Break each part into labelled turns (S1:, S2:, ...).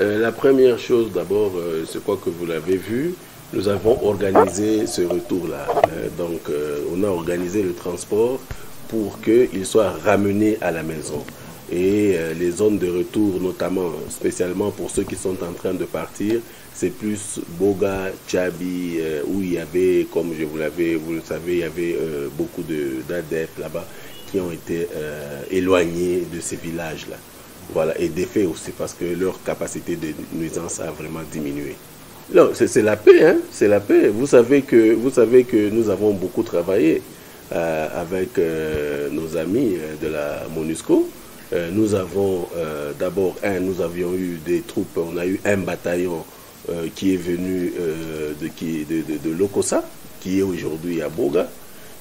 S1: La première chose d'abord, c'est quoi que vous l'avez vu, nous avons organisé ce retour-là. On a organisé le transport pour qu'il soit ramené à la maison. Et les zones de retour, notamment, spécialement pour ceux qui sont en train de partir, c'est plus Boga, Tchabi, où il y avait, comme vous le savez, il y avait beaucoup d'adeptes là-bas qui ont été éloignés de ces villages-là. Voilà, et des faits aussi, parce que leur capacité de nuisance a vraiment diminué. Non, c'est la paix, hein, c'est la paix. Vous savez que nous avons beaucoup travaillé avec nos amis de la MONUSCO. Nous avons d'abord, nous avions eu des troupes, on a eu un bataillon qui est venu de Lokossa, qui est aujourd'hui à Boga.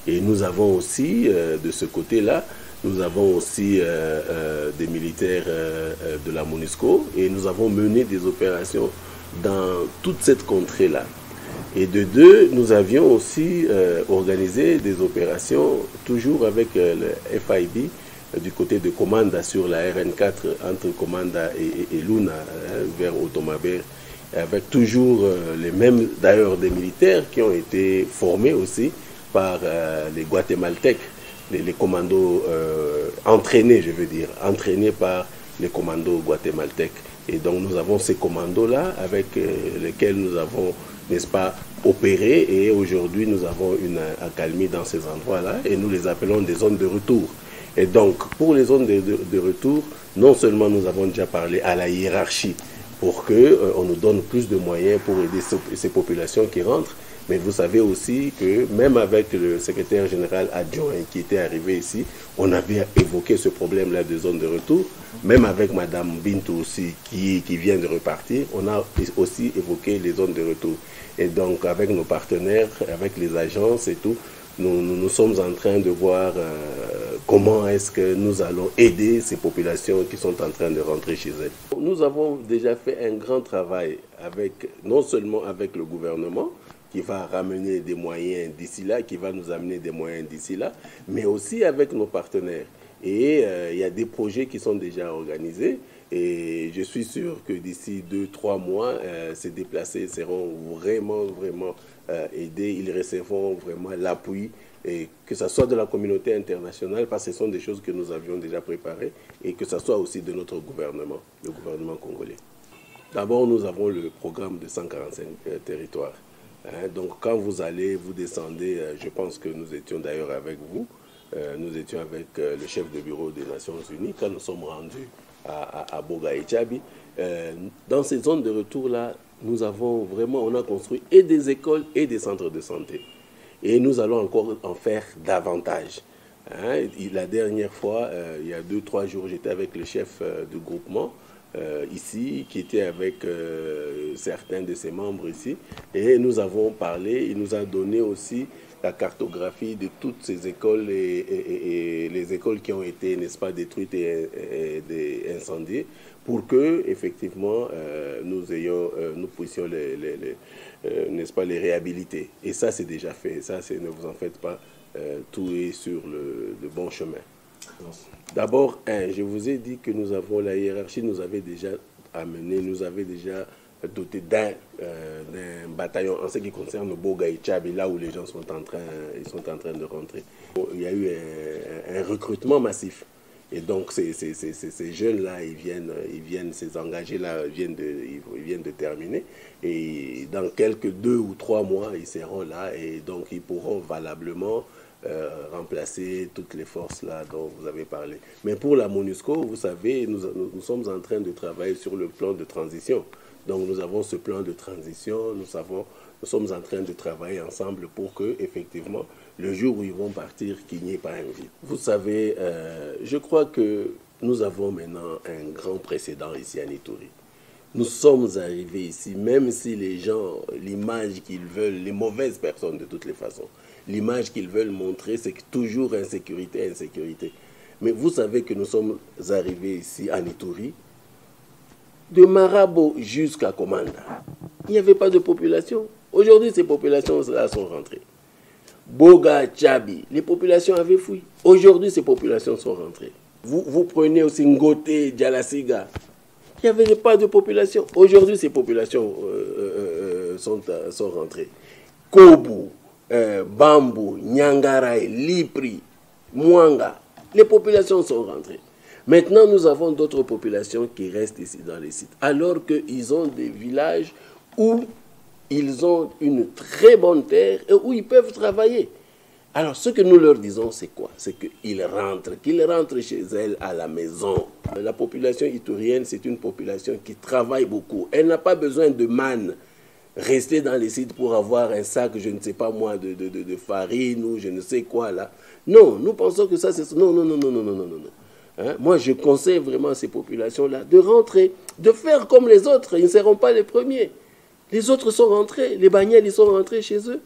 S1: Et nous avons aussi, de ce côté-là, nous avons aussi des militaires de la MONUSCO et nous avons mené des opérations dans toute cette contrée-là. Et de deux, nous avions aussi organisé des opérations toujours avec le FIB du côté de Komanda sur la RN4 entre Komanda et Luna vers Otomaber, avec toujours les mêmes, d'ailleurs des militaires qui ont été formés aussi par les Guatémaltèques, les commandos entraînés, je veux dire, entraînés par les commandos guatémaltèques. Et donc nous avons ces commandos-là avec lesquels nous avons, n'est-ce pas, opéré, et aujourd'hui nous avons une accalmie dans ces endroits-là et nous les appelons des zones de retour. Et donc pour les zones de retour, non seulement nous avons déjà parlé à la hiérarchie pour qu'on nous donne plus de moyens pour aider ces populations qui rentrent, mais vous savez aussi que même avec le secrétaire général adjoint qui était arrivé ici, on avait évoqué ce problème-là de zone de retour. Même avec Madame Bintou aussi qui vient de repartir, on a aussi évoqué les zones de retour. Et donc avec nos partenaires, avec les agences et tout, nous sommes en train de voir comment est-ce que nous allons aider ces populations qui sont en train de rentrer chez elles. Nous avons déjà fait un grand travail non seulement avec le gouvernement, qui va ramener des moyens d'ici là, qui va nous amener des moyens d'ici là, mais aussi avec nos partenaires. Et il y a des projets qui sont déjà organisés et je suis sûr que d'ici 2-3 mois, ces déplacés seront vraiment aidés, ils recevront vraiment l'appui, et que ce soit de la communauté internationale, parce que ce sont des choses que nous avions déjà préparées, et que ce soit aussi de notre gouvernement, le gouvernement congolais. D'abord, nous avons le programme de 145 territoires. Donc quand vous descendez, je pense que nous étions d'ailleurs avec vous, nous étions avec le chef de bureau des Nations Unies quand nous sommes rendus à Boga et Tchabi. Dans ces zones de retour-là, on a construit et des écoles et des centres de santé. Et nous allons encore en faire davantage. La dernière fois, il y a 2-3 jours, j'étais avec le chef du groupement, ici, qui était avec certains de ses membres ici, et nous avons parlé, il nous a donné aussi la cartographie de toutes ces écoles et les écoles qui ont été, n'est-ce pas, détruites et incendiées, pour que, effectivement, nous puissions n'est-ce pas, les réhabiliter. Et ça, c'est déjà fait. Ça, ne vous en faites pas, tout est sur le bon chemin. D'abord, je vous ai dit que nous avons la hiérarchie, nous avait déjà amené, nous avait déjà doté d'un bataillon en ce qui concerne Boga et Tchabi, là où les gens sont en train de rentrer. Il y a eu un recrutement massif. Et donc ces jeunes-là, ils viennent, ces engagés-là ils viennent de terminer. Et dans quelques 2 ou 3 mois, ils seront là et donc ils pourront valablement remplacer toutes les forces là dont vous avez parlé. Mais pour la MONUSCO, vous savez, nous sommes en train de travailler sur le plan de transition. Donc nous avons ce plan de transition, nous sommes en train de travailler ensemble pour que, effectivement, le jour où ils vont partir, qu'il n'y ait pas un vide. Vous savez, je crois que nous avons maintenant un grand précédent ici à Ituri. Nous sommes arrivés ici, même si les gens, l'image qu'ils veulent, les mauvaises personnes de toutes les façons, l'image qu'ils veulent montrer, c'est que toujours insécurité, insécurité. Mais vous savez que nous sommes arrivés ici à Ituri, de Marabo jusqu'à Komanda. Il n'y avait pas de population. Aujourd'hui, ces populations-là sont rentrées. Boga, Tchabi, les populations avaient fui. Aujourd'hui, ces populations sont rentrées. Vous prenez aussi Ngote, Djalasiga. Il n'y avait pas de population. Aujourd'hui, ces populations sont rentrées. Kobu, Bambou, Nyangaray, Lipri, Mwanga, les populations sont rentrées. Maintenant, nous avons d'autres populations qui restent ici dans les sites, alors qu'ils ont des villages où ils ont une très bonne terre et où ils peuvent travailler. Alors, ce que nous leur disons, c'est quoi? C'est qu'ils rentrent chez elles à la maison. La population itourienne, c'est une population qui travaille beaucoup. Elle n'a pas besoin de manne. Rester dans les sites pour avoir un sac, je ne sais pas moi, de farine ou je ne sais quoi là. Non, nous pensons que ça, c'est... Non, non, non, non, non, non, non, non. Hein? Moi, je conseille vraiment à ces populations-là de rentrer, de faire comme les autres. Ils ne seront pas les premiers. Les autres sont rentrés. Les Banyel, ils sont rentrés chez eux.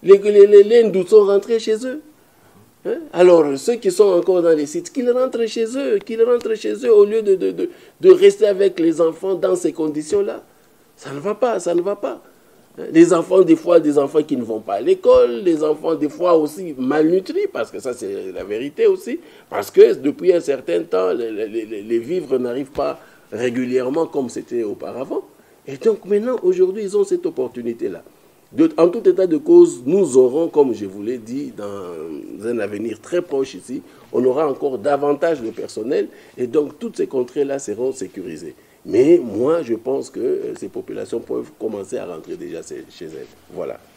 S1: Les Ndou sont rentrés chez eux. Hein? Alors, ceux qui sont encore dans les sites, qu'ils rentrent chez eux au lieu de rester avec les enfants dans ces conditions-là. Ça ne va pas, ça ne va pas. Les enfants, des fois, des enfants qui ne vont pas à l'école, les enfants, des fois, aussi malnutris, parce que ça, c'est la vérité aussi, parce que depuis un certain temps, les vivres n'arrivent pas régulièrement comme c'était auparavant. Et donc, maintenant, aujourd'hui, ils ont cette opportunité-là. En tout état de cause, nous aurons, comme je vous l'ai dit, dans un avenir très proche ici, on aura encore davantage de personnel, et donc toutes ces contrées-là seront sécurisées. Mais moi, je pense que ces populations peuvent commencer à rentrer déjà chez elles. Voilà.